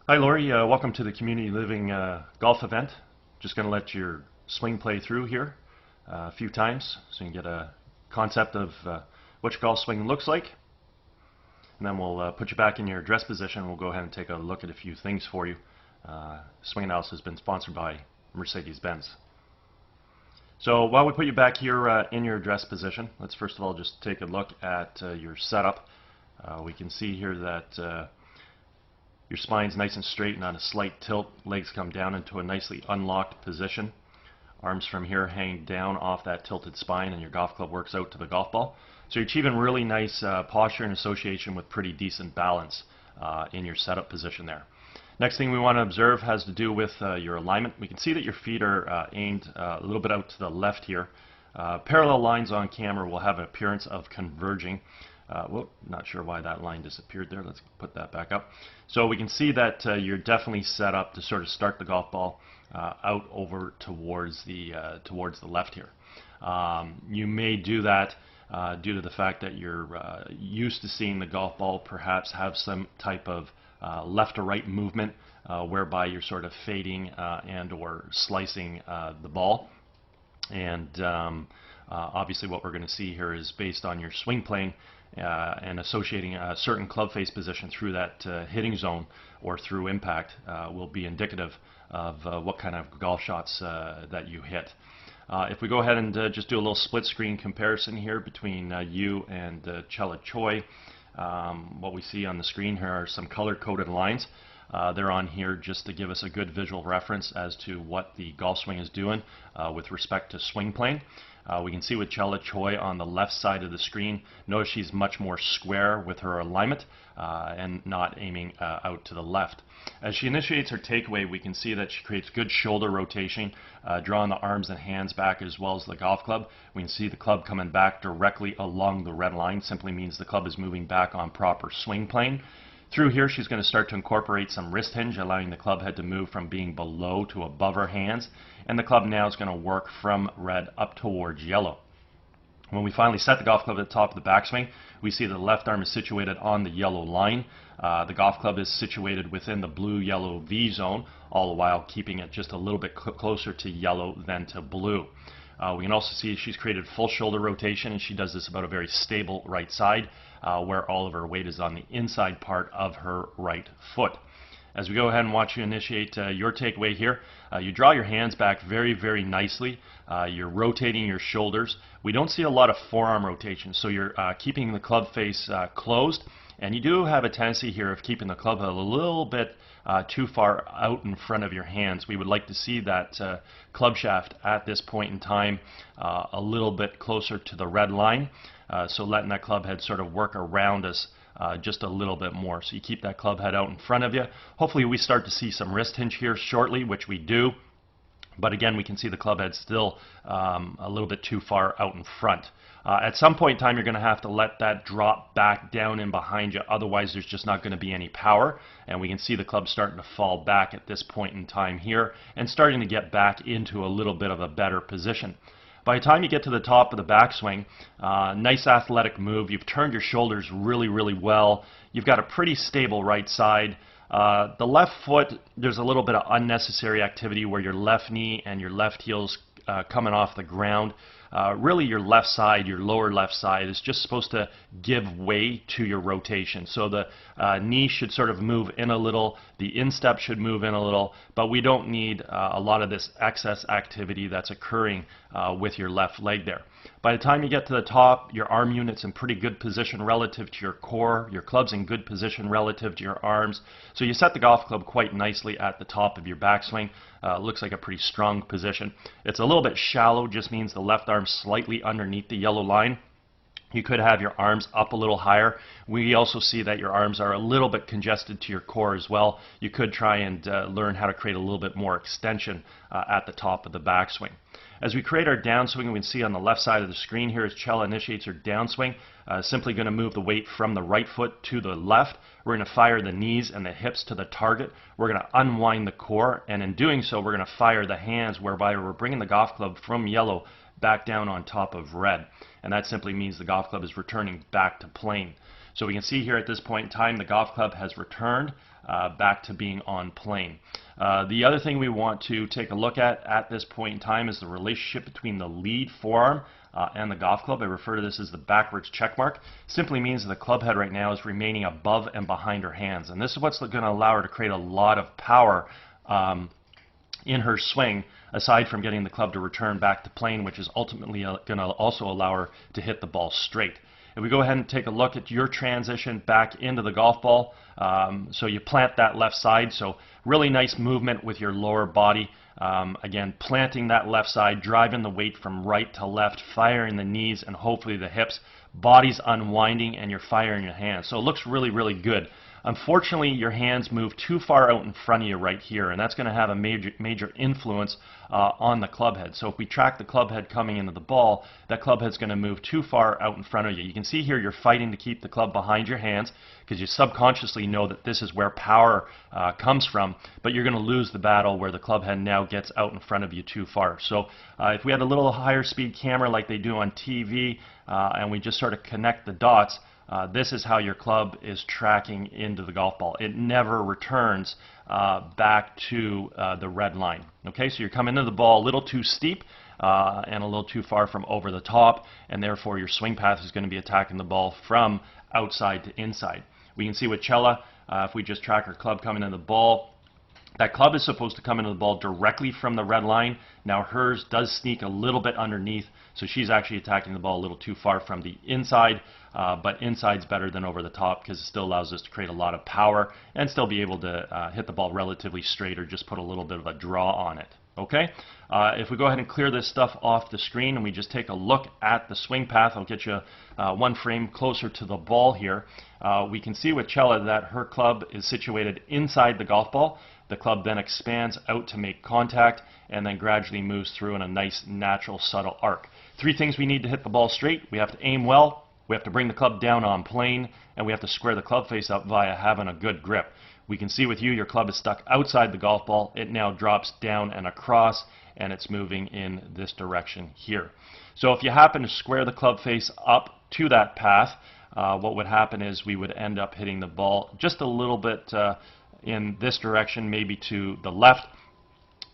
Hi Lori, welcome to the Community Living golf event. Just going to let your swing play through here a few times so you can get a concept of what your golf swing looks like. And then we'll put you back in your dress position. We'll go ahead and take a look at a few things for you. Swing analysis has been sponsored by Mercedes-Benz. So while we put you back here in your dress position, let's first of all just take a look at your setup. We can see here that your spine's nice and straight and on a slight tilt. Legs come down into a nicely unlocked position. Arms from here hang down off that tilted spine, and your golf club works out to the golf ball. So you're achieving really nice posture in association with pretty decent balance in your setup position there. Next thing we want to observe has to do with your alignment. We can see that your feet are aimed a little bit out to the left here. Parallel lines on camera will have an appearance of converging. Not sure why that line disappeared there. Let's put that back up. So we can see that you're definitely set up to sort of start the golf ball out over towards the left here. You may do that due to the fact that you're used to seeing the golf ball perhaps have some type of left to right movement whereby you're sort of fading and or slicing the ball. And obviously what we're going to see here is based on your swing plane and associating a certain club face position through that hitting zone or through impact will be indicative of what kind of golf shots that you hit. If we go ahead and just do a little split screen comparison here between you and Chella Choi, what we see on the screen here are some color-coded lines. They're on here just to give us a good visual reference as to what the golf swing is doing with respect to swing plane. We can see with Chella Choi on the left side of the screen, notice she's much more square with her alignment and not aiming out to the left. As she initiates her takeaway, we can see that she creates good shoulder rotation, drawing the arms and hands back as well as the golf club. We can see the club coming back directly along the red line, simply means the club is moving back on proper swing plane. Through here, she's going to start to incorporate some wrist hinge, allowing the club head to move from being below to above her hands. And the club now is going to work from red up towards yellow. When we finally set the golf club at the top of the backswing, we see the left arm is situated on the yellow line. The golf club is situated within the blue-yellow V zone, all the while keeping it just a little bit closer to yellow than to blue. We can also see she's created full shoulder rotation, and she does this about a very stable right side, where all of her weight is on the inside part of her right foot. As we go ahead and watch you initiate your takeaway here, you draw your hands back very, very nicely. You're rotating your shoulders. We don't see a lot of forearm rotation, so you're keeping the club face closed. And you do have a tendency here of keeping the club head a little bit too far out in front of your hands. We would like to see that club shaft at this point in time a little bit closer to the red line. So letting that club head sort of work around us just a little bit more. So you keep that club head out in front of you. Hopefully we start to see some wrist hinge here shortly, which we do. But again, we can see the club head still a little bit too far out in front. At some point in time, you're going to have to let that drop back down in behind you. Otherwise, there's just not going to be any power. And we can see the club starting to fall back at this point in time here and starting to get back into a little bit of a better position. By the time you get to the top of the backswing, nice athletic move. You've turned your shoulders really, really well. You've got a pretty stable right side. The left foot, there's a little bit of unnecessary activity where your left knee and your left heel's coming off the ground. Really your left side, your lower left side, is just supposed to give way to your rotation. So the knee should sort of move in a little, the instep should move in a little, but we don't need a lot of this excess activity that's occurring with your left leg there. By the time you get to the top, your arm unit's in pretty good position relative to your core. Your club's in good position relative to your arms. So you set the golf club quite nicely at the top of your backswing. Looks like a pretty strong position. It's a little bit shallow, just means the left arm slightly underneath the yellow line. You could have your arms up a little higher. We also see that your arms are a little bit congested to your core as well. You could try and learn how to create a little bit more extension at the top of the backswing. As we create our downswing, we can see on the left side of the screen here as Chella initiates her downswing, simply going to move the weight from the right foot to the left. We're going to fire the knees and the hips to the target. We're going to unwind the core, and in doing so, we're going to fire the hands, whereby we're bringing the golf club from yellow back down on top of red. And that simply means the golf club is returning back to plane. So we can see here at this point in time, the golf club has returned back to being on plane. The other thing we want to take a look at this point in time is the relationship between the lead forearm and the golf club. I refer to this as the backwards check mark. Simply means that the club head right now is remaining above and behind her hands, and this is what's going to allow her to create a lot of power in her swing, aside from getting the club to return back to plane, which is ultimately going to also allow her to hit the ball straight. If we go ahead and take a look at your transition back into the golf ball, so you plant that left side, so really nice movement with your lower body. Again, planting that left side, driving the weight from right to left, firing the knees and hopefully the hips, body's unwinding, and you're firing your hands. So it looks really, really good. Unfortunately, your hands move too far out in front of you right here, and that's going to have a major influence on the club head. So if we track the club head coming into the ball, that club head's going to move too far out in front of you. You can see here you're fighting to keep the club behind your hands because you subconsciously know that this is where power comes from, but you're going to lose the battle where the club head now gets out in front of you too far. So if we had a little higher speed camera like they do on TV and we just sort of connect the dots, this is how your club is tracking into the golf ball. It never returns back to the red line. Okay, so you're coming into the ball a little too steep and a little too far from over the top, and therefore your swing path is going to be attacking the ball from outside to inside. We can see with Chela, if we just track her club coming into the ball, that club is supposed to come into the ball directly from the red line. Now hers does sneak a little bit underneath, so she's actually attacking the ball a little too far from the inside, but inside's better than over the top because it still allows us to create a lot of power and still be able to hit the ball relatively straight or just put a little bit of a draw on it. Okay, if we go ahead and clear this stuff off the screen and we just take a look at the swing path, I'll get you one frame closer to the ball here. We can see with Chela that her club is situated inside the golf ball. The club then expands out to make contact and then gradually moves through in a nice, natural, subtle arc. Three things we need to hit the ball straight. We have to aim well, we have to bring the club down on plane, and we have to square the club face up via having a good grip. We can see with you, your club is stuck outside the golf ball. It now drops down and across, and it's moving in this direction here. So if you happen to square the club face up to that path, what would happen is we would end up hitting the ball just a little bit in this direction, maybe to the left.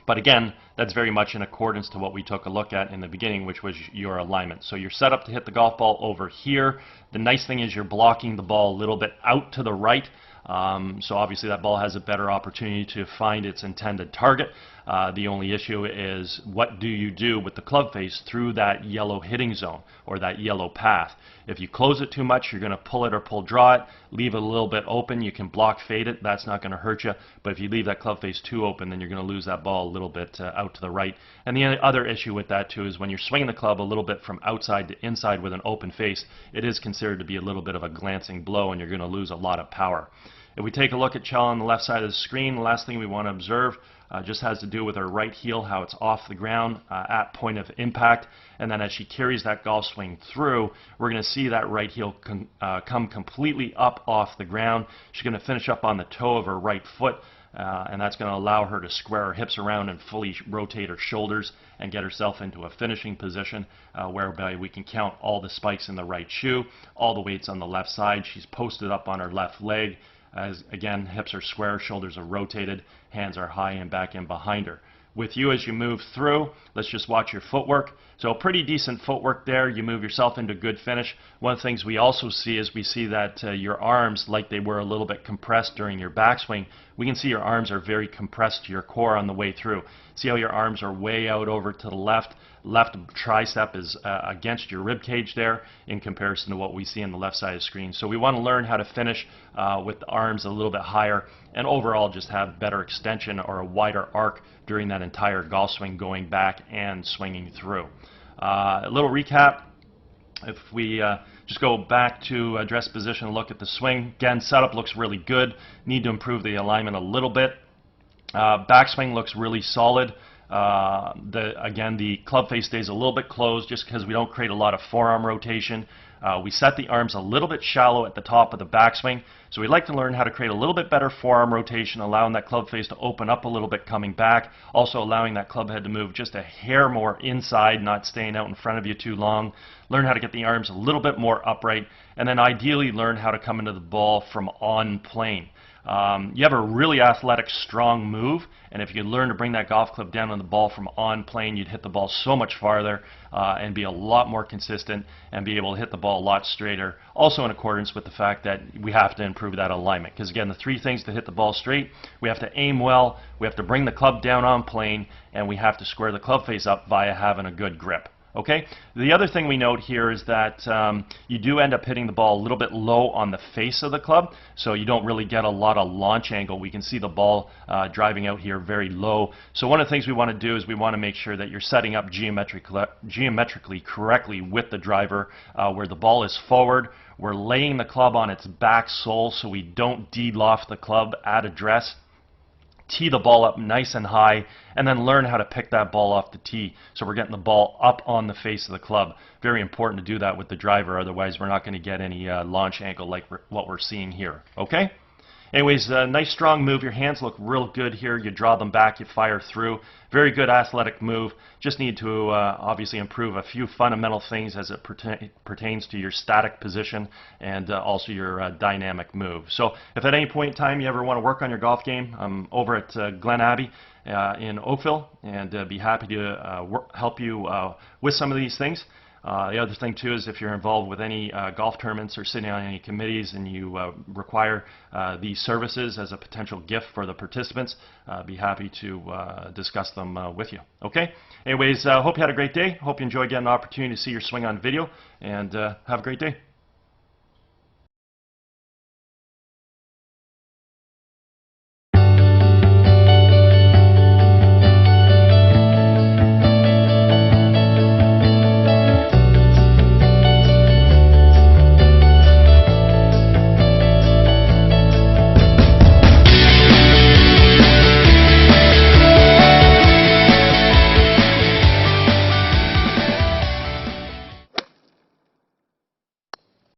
But again, that's very much in accordance to what we took a look at in the beginning, which was your alignment. So you're set up to hit the golf ball over here. The nice thing is you're blocking the ball a little bit out to the right. So obviously that ball has a better opportunity to find its intended target. The only issue is what do you do with the club face through that yellow hitting zone or that yellow path. If you close it too much, you're going to pull it or pull draw it. Leave it a little bit open, you can block fade it. That's not going to hurt you. But if you leave that club face too open, then you're going to lose that ball a little bit out to the right. And the other issue with that too is when you're swinging the club a little bit from outside to inside with an open face, it is considered to be a little bit of a glancing blow and you're going to lose a lot of power. If we take a look at Chela on the left side of the screen, the last thing we want to observe just has to do with her right heel, how it's off the ground at point of impact. And then as she carries that golf swing through, we're going to see that right heel come completely up off the ground. She's going to finish up on the toe of her right foot, and that's going to allow her to square her hips around and fully rotate her shoulders and get herself into a finishing position whereby we can count all the spikes in the right shoe, all the weights on the left side. She's posted up on her left leg. As again, hips are square, shoulders are rotated, hands are high and back and behind her. With you as you move through, let's just watch your footwork. So pretty decent footwork there. You move yourself into good finish. One of the things we also see is we see that your arms, like they were a little bit compressed during your backswing, we can see your arms are very compressed to your core on the way through. See how your arms are way out over to the left. Left tricep is against your rib cage there in comparison to what we see on the left side of the screen. So we want to learn how to finish with the arms a little bit higher and overall just have better extension or a wider arc during that entire golf swing going back and swinging through. A little recap. If we just go back to address position and look at the swing, again, setup looks really good. Need to improve the alignment a little bit. Backswing looks really solid. Again, the club face stays a little bit closed just because we don't create a lot of forearm rotation. We set the arms a little bit shallow at the top of the backswing, so we'd like to learn how to create a little bit better forearm rotation, allowing that club face to open up a little bit coming back, also allowing that club head to move just a hair more inside, not staying out in front of you too long. Learn how to get the arms a little bit more upright, and then ideally learn how to come into the ball from on plane. You have a really athletic, strong move, and if you learn to bring that golf club down on the ball from on plane, you'd hit the ball so much farther and be a lot more consistent and be able to hit the ball a lot straighter. Also in accordance with the fact that we have to improve that alignment, because again, the three things to hit the ball straight: we have to aim well, we have to bring the club down on plane, and we have to square the club face up via having a good grip. Okay. The other thing we note here is that you do end up hitting the ball a little bit low on the face of the club, so you don't really get a lot of launch angle. We can see the ball driving out here very low. So one of the things we want to do is we want to make sure that you're setting up geometrically correctly with the driver, where the ball is forward. We're laying the club on its back sole so we don't de-loft the club at address. Tee the ball up nice and high, and then learn how to pick that ball off the tee. So we're getting the ball up on the face of the club. Very important to do that with the driver, otherwise we're not going to get any launch angle like what we're seeing here. Okay? Anyways, nice strong move. Your hands look real good here. You draw them back, you fire through. Very good athletic move. Just need to obviously improve a few fundamental things as it pertains to your static position and also your dynamic move. So if at any point in time you ever want to work on your golf game, I'm over at Glen Abbey in Oakville, and be happy to help you with some of these things. The other thing too is if you're involved with any golf tournaments or sitting on any committees and you require these services as a potential gift for the participants, be happy to discuss them with you. Okay? Anyways, hope you had a great day. Hope you enjoyed getting an opportunity to see your swing on video, and have a great day.